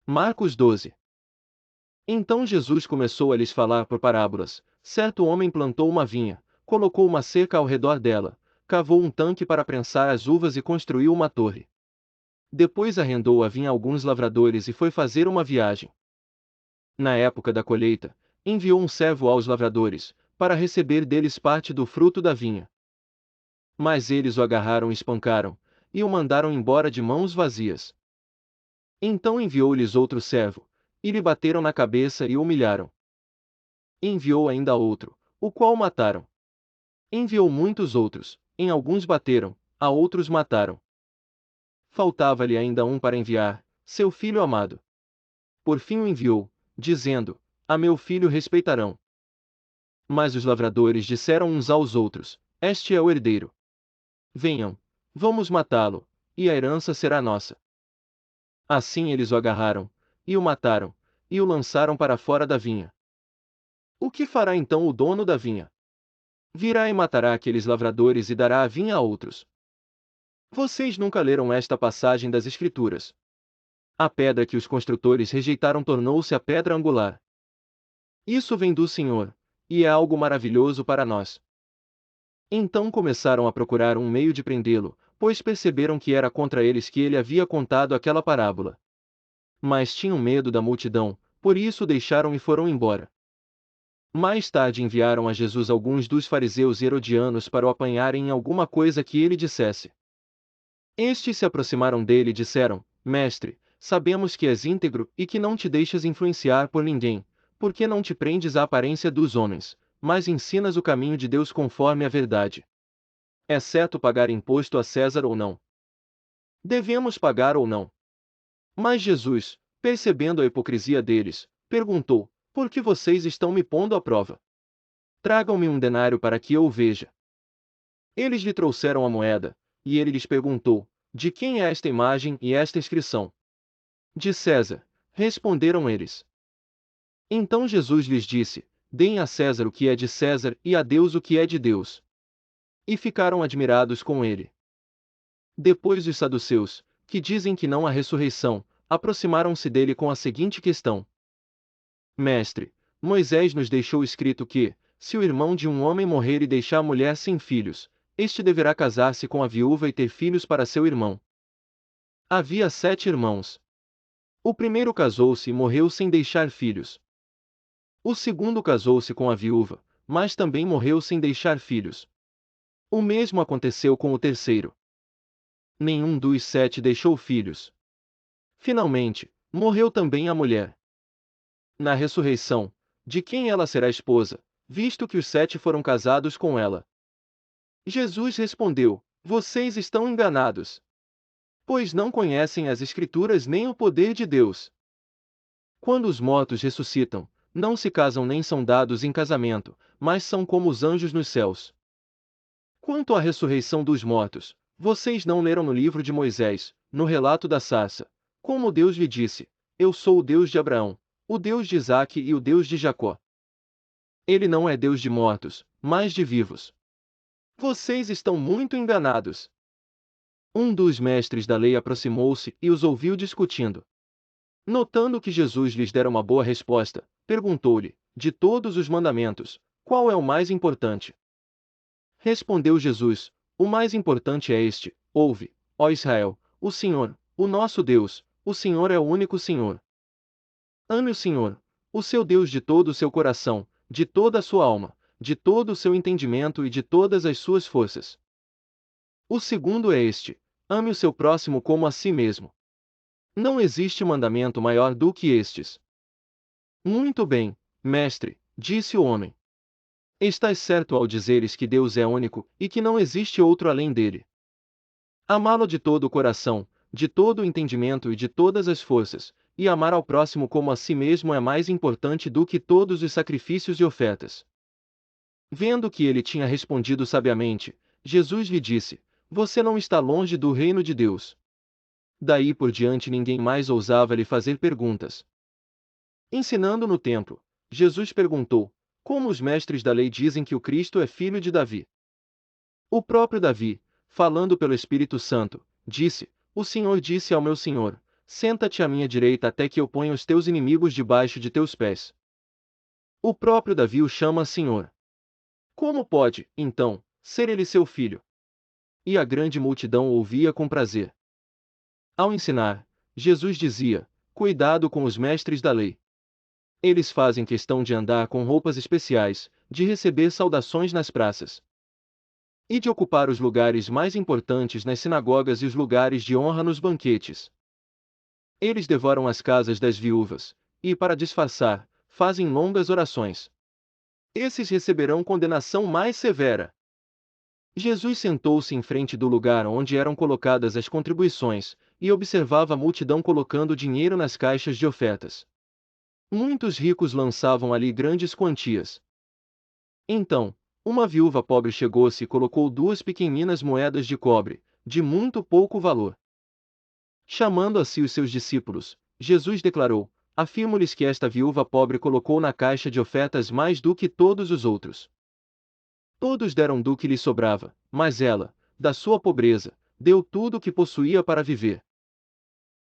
Marcos 12. Então Jesus começou a lhes falar por parábolas. Certo homem plantou uma vinha, colocou uma cerca ao redor dela, cavou um tanque para prensar as uvas e construiu uma torre. Depois arrendou a vinha a alguns lavradores e foi fazer uma viagem. Na época da colheita, enviou um servo aos lavradores, para receber deles parte do fruto da vinha. Mas eles o agarraram e espancaram, e o mandaram embora de mãos vazias. Então enviou-lhes outro servo, e lhe bateram na cabeça e o humilharam. Enviou ainda outro, o qual mataram. Enviou muitos outros, em alguns bateram, a outros mataram. Faltava-lhe ainda um para enviar, seu filho amado. Por fim o enviou, dizendo: A meu filho respeitarão. Mas os lavradores disseram uns aos outros: Este é o herdeiro. Venham, vamos matá-lo, e a herança será nossa. Assim eles o agarraram, e o mataram, e o lançaram para fora da vinha. O que fará então o dono da vinha? Virá e matará aqueles lavradores e dará a vinha a outros. Vocês nunca leram esta passagem das Escrituras? A pedra que os construtores rejeitaram tornou-se a pedra angular. Isso vem do Senhor, e é algo maravilhoso para nós. Então começaram a procurar um meio de prendê-lo, pois perceberam que era contra eles que ele havia contado aquela parábola. Mas tinham medo da multidão, por isso o deixaram e foram embora. Mais tarde enviaram a Jesus alguns dos fariseus herodianos para o apanharem em alguma coisa que ele dissesse. Estes se aproximaram dele e disseram: Mestre, sabemos que és íntegro e que não te deixas influenciar por ninguém, porque não te prendes à aparência dos homens, mas ensinas o caminho de Deus conforme a verdade. É certo pagar imposto a César ou não? Devemos pagar ou não? Mas Jesus, percebendo a hipocrisia deles, perguntou: Por que vocês estão me pondo à prova? Tragam-me um denário para que eu o veja. Eles lhe trouxeram a moeda, e ele lhes perguntou: De quem é esta imagem e esta inscrição? De César, responderam eles. Então Jesus lhes disse: Deem a César o que é de César e a Deus o que é de Deus. E ficaram admirados com ele. Depois os saduceus, que dizem que não há ressurreição, aproximaram-se dele com a seguinte questão: Mestre, Moisés nos deixou escrito que, se o irmão de um homem morrer e deixar a mulher sem filhos, este deverá casar-se com a viúva e ter filhos para seu irmão. Havia 7 irmãos. O primeiro casou-se e morreu sem deixar filhos. O segundo casou-se com a viúva, mas também morreu sem deixar filhos. O mesmo aconteceu com o terceiro. Nenhum dos 7 deixou filhos. Finalmente, morreu também a mulher. Na ressurreição, de quem ela será esposa, visto que os 7 foram casados com ela? Jesus respondeu: Vocês estão enganados. Pois não conhecem as Escrituras nem o poder de Deus. Quando os mortos ressuscitam, não se casam nem são dados em casamento, mas são como os anjos nos céus. Quanto à ressurreição dos mortos, vocês não leram no livro de Moisés, no relato da sarça, como Deus lhe disse: Eu sou o Deus de Abraão, o Deus de Isaque e o Deus de Jacó. Ele não é Deus de mortos, mas de vivos. Vocês estão muito enganados. Um dos mestres da lei aproximou-se e os ouviu discutindo. Notando que Jesus lhes dera uma boa resposta, perguntou-lhe: De todos os mandamentos, qual é o mais importante? Respondeu Jesus: O mais importante é este: Ouve, ó Israel, o Senhor, o nosso Deus, o Senhor é o único Senhor. Ame o Senhor, o seu Deus de todo o seu coração, de toda a sua alma, de todo o seu entendimento e de todas as suas forças. O segundo é este: ame o seu próximo como a si mesmo. Não existe mandamento maior do que estes. Muito bem, mestre, disse o homem. Estás certo ao dizeres que Deus é único e que não existe outro além dele. Amá-lo de todo o coração, de todo o entendimento e de todas as forças, e amar ao próximo como a si mesmo é mais importante do que todos os sacrifícios e ofertas. Vendo que ele tinha respondido sabiamente, Jesus lhe disse: Você não está longe do reino de Deus. Daí por diante ninguém mais ousava lhe fazer perguntas. Ensinando no templo, Jesus perguntou: Como os mestres da lei dizem que o Cristo é filho de Davi? O próprio Davi, falando pelo Espírito Santo, disse: O Senhor disse ao meu Senhor: senta-te à minha direita até que eu ponha os teus inimigos debaixo de teus pés. O próprio Davi o chama Senhor. Como pode, então, ser ele seu filho? E a grande multidão ouvia com prazer. Ao ensinar, Jesus dizia: cuidado com os mestres da lei. Eles fazem questão de andar com roupas especiais, de receber saudações nas praças e de ocupar os lugares mais importantes nas sinagogas e os lugares de honra nos banquetes. Eles devoram as casas das viúvas, e, para disfarçar, fazem longas orações. Esses receberão condenação mais severa. Jesus sentou-se em frente do lugar onde eram colocadas as contribuições, e observava a multidão colocando dinheiro nas caixas de ofertas. Muitos ricos lançavam ali grandes quantias. Então, uma viúva pobre chegou-se e colocou 2 pequeninas moedas de cobre, de muito pouco valor. Chamando a si os seus discípulos, Jesus declarou: afirmo-lhes que esta viúva pobre colocou na caixa de ofertas mais do que todos os outros. Todos deram do que lhe sobrava, mas ela, da sua pobreza, deu tudo o que possuía para viver.